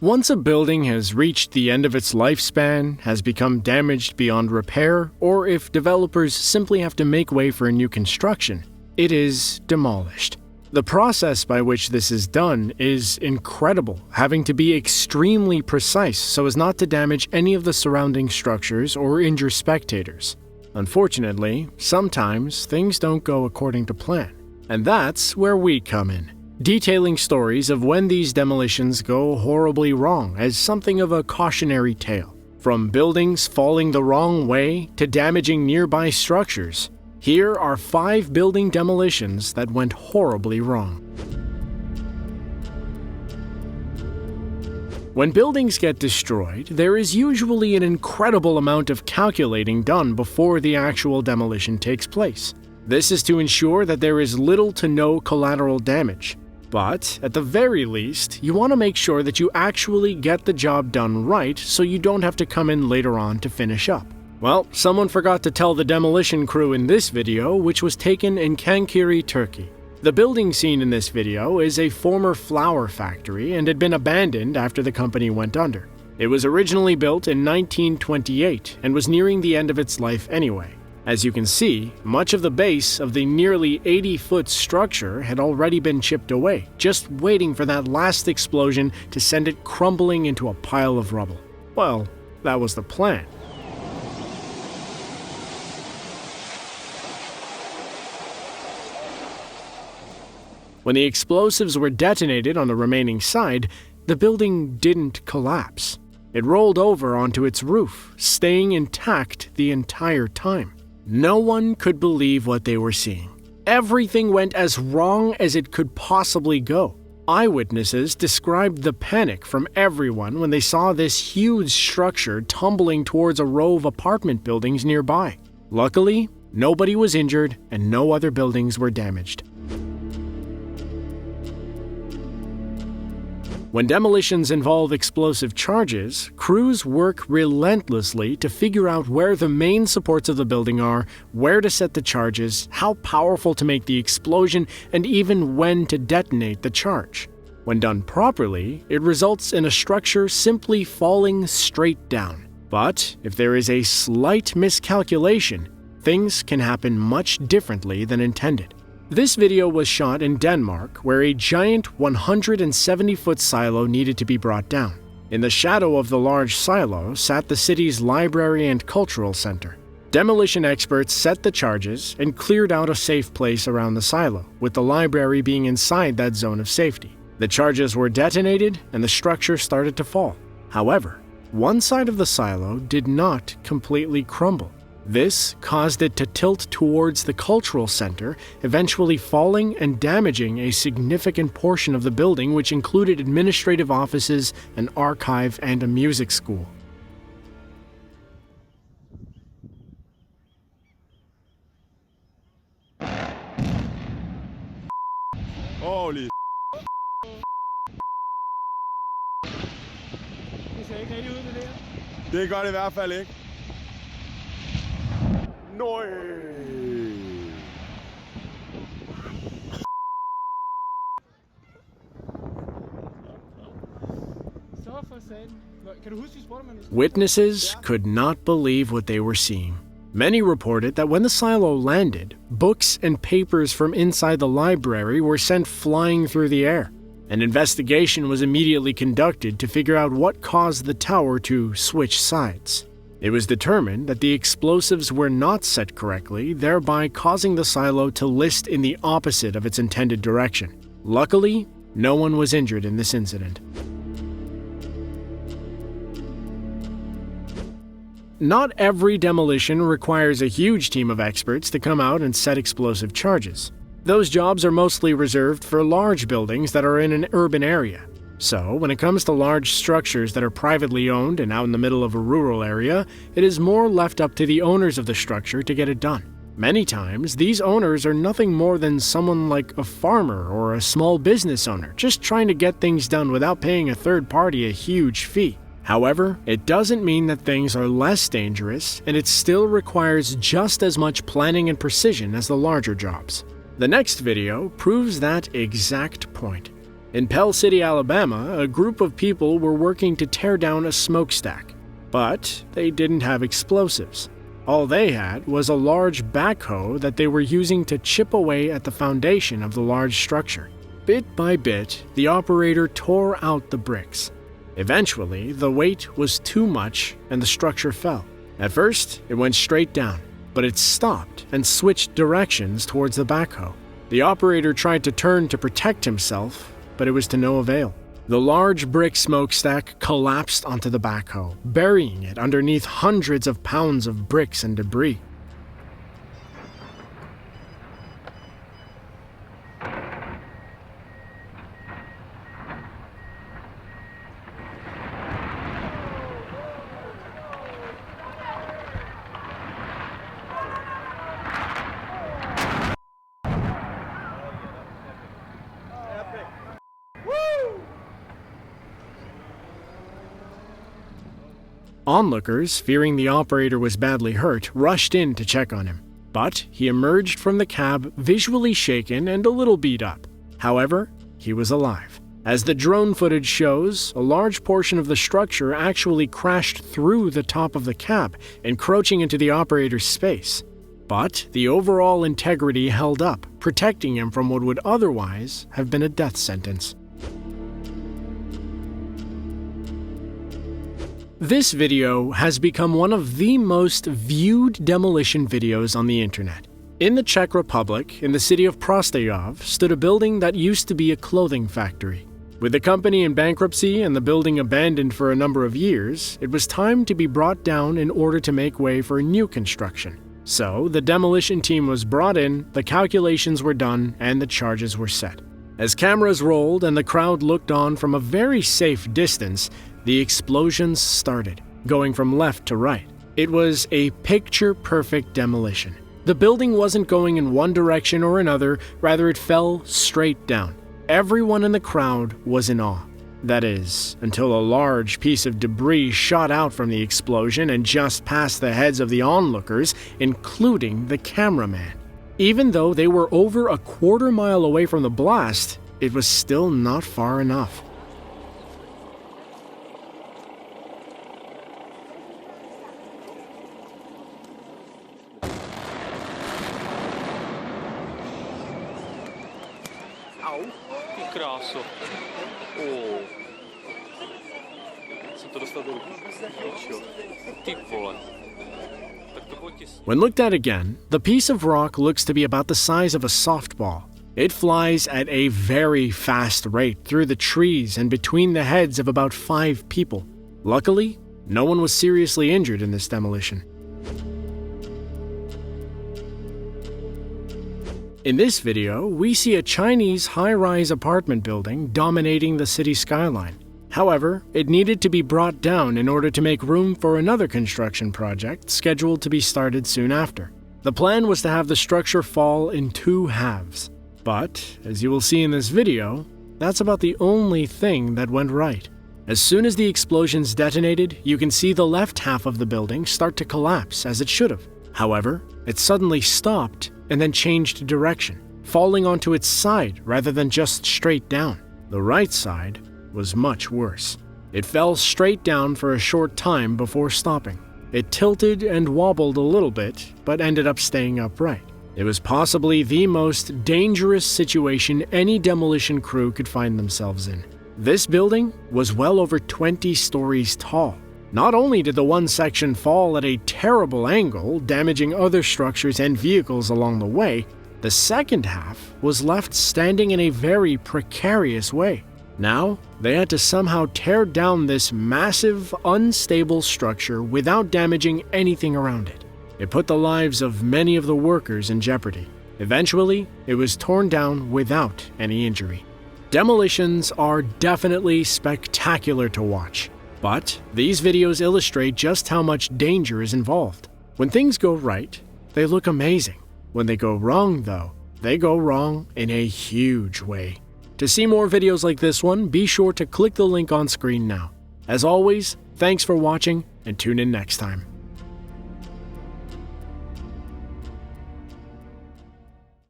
Once a building has reached the end of its lifespan, has become damaged beyond repair, or if developers simply have to make way for a new construction, it is demolished. The process by which this is done is incredible, having to be extremely precise so as not to damage any of the surrounding structures or injure spectators. Unfortunately, sometimes things don't go according to plan, and that's where we come in, detailing stories of when these demolitions go horribly wrong as something of a cautionary tale. From buildings falling the wrong way to damaging nearby structures, here are 5 building demolitions that went horribly wrong. When buildings get destroyed, there is usually an incredible amount of calculating done before the actual demolition takes place. This is to ensure that there is little to no collateral damage. But, at the very least, you want to make sure that you actually get the job done right so you don't have to come in later on to finish up. Well, someone forgot to tell the demolition crew in this video, which was taken in Kankiri, Turkey. The building seen in this video is a former flour factory and had been abandoned after the company went under. It was originally built in 1928 and was nearing the end of its life anyway. As you can see, much of the base of the nearly 80-foot structure had already been chipped away, just waiting for that last explosion to send it crumbling into a pile of rubble. Well, that was the plan. When the explosives were detonated on the remaining side, the building didn't collapse. It rolled over onto its roof, staying intact the entire time. No one could believe what they were seeing. Everything went as wrong as it could possibly go. Eyewitnesses described the panic from everyone when they saw this huge structure tumbling towards a row of apartment buildings nearby. Luckily, nobody was injured and no other buildings were damaged. When demolitions involve explosive charges, crews work relentlessly to figure out where the main supports of the building are, where to set the charges, how powerful to make the explosion, and even when to detonate the charge. When done properly, it results in a structure simply falling straight down. But if there is a slight miscalculation, things can happen much differently than intended. This video was shot in Denmark, where a giant 170-foot silo needed to be brought down. In the shadow of the large silo sat the city's library and cultural center. Demolition experts set the charges and cleared out a safe place around the silo, with the library being inside that zone of safety. The charges were detonated and the structure started to fall. However, one side of the silo did not completely crumble. This caused it to tilt towards the cultural center, eventually falling and damaging a significant portion of the building, which included administrative offices, an archive, and a music school. Holy Det gør det i hvert fald ikke. Nøj. Witnesses could not believe what they were seeing. Many reported that when the silo landed, books and papers from inside the library were sent flying through the air. An investigation was immediately conducted to figure out what caused the tower to switch sides. It was determined that the explosives were not set correctly, thereby causing the silo to list in the opposite of its intended direction. Luckily, no one was injured in this incident. Not every demolition requires a huge team of experts to come out and set explosive charges. Those jobs are mostly reserved for large buildings that are in an urban area. So, when it comes to large structures that are privately owned and out in the middle of a rural area, it is more left up to the owners of the structure to get it done. Many times, these owners are nothing more than someone like a farmer or a small business owner, just trying to get things done without paying a third party a huge fee. However, it doesn't mean that things are less dangerous, and it still requires just as much planning and precision as the larger jobs. The next video proves that exact point. In Pell City, Alabama, a group of people were working to tear down a smokestack, but they didn't have explosives. All they had was a large backhoe that they were using to chip away at the foundation of the large structure. Bit by bit, the operator tore out the bricks. Eventually, the weight was too much and the structure fell. At first, it went straight down, but it stopped and switched directions towards the backhoe. The operator tried to turn to protect himself, but it was to no avail. The large brick smokestack collapsed onto the backhoe, burying it underneath hundreds of pounds of bricks and debris. Onlookers, fearing the operator was badly hurt, rushed in to check on him. But he emerged from the cab visually shaken and a little beat up. However, he was alive. As the drone footage shows, a large portion of the structure actually crashed through the top of the cab, encroaching into the operator's space. But the overall integrity held up, protecting him from what would otherwise have been a death sentence. This video has become one of the most viewed demolition videos on the internet. In the Czech Republic, in the city of Prostějov, stood a building that used to be a clothing factory. With the company in bankruptcy and the building abandoned for a number of years, it was time to be brought down in order to make way for new construction. So, the demolition team was brought in, the calculations were done, and the charges were set. As cameras rolled and the crowd looked on from a very safe distance, the explosions started, going from left to right. It was a picture-perfect demolition. The building wasn't going in one direction or another, rather it fell straight down. Everyone in the crowd was in awe. That is, until a large piece of debris shot out from the explosion and just past the heads of the onlookers, including the cameraman. Even though they were over a quarter mile away from the blast, it was still not far enough. Au, ty kráso. Jsem to dostal do ruky. Ty vole. When looked at again, the piece of rock looks to be about the size of a softball. It flies at a very fast rate through the trees and between the heads of about 5 people. Luckily, no one was seriously injured in this demolition. In this video, we see a Chinese high-rise apartment building dominating the city skyline. However, it needed to be brought down in order to make room for another construction project scheduled to be started soon after. The plan was to have the structure fall in 2 halves. But, as you will see in this video, that's about the only thing that went right. As soon as the explosions detonated, you can see the left half of the building start to collapse as it should have. However, it suddenly stopped and then changed direction, falling onto its side rather than just straight down. The right side was much worse. It fell straight down for a short time before stopping. It tilted and wobbled a little bit, but ended up staying upright. It was possibly the most dangerous situation any demolition crew could find themselves in. This building was well over 20 stories tall. Not only did the one section fall at a terrible angle, damaging other structures and vehicles along the way, the second half was left standing in a very precarious way. Now, they had to somehow tear down this massive, unstable structure without damaging anything around it. It put the lives of many of the workers in jeopardy. Eventually, it was torn down without any injury. Demolitions are definitely spectacular to watch, but these videos illustrate just how much danger is involved. When things go right, they look amazing. When they go wrong, though, they go wrong in a huge way. To see more videos like this one, be sure to click the link on screen now. As always, thanks for watching and tune in next time.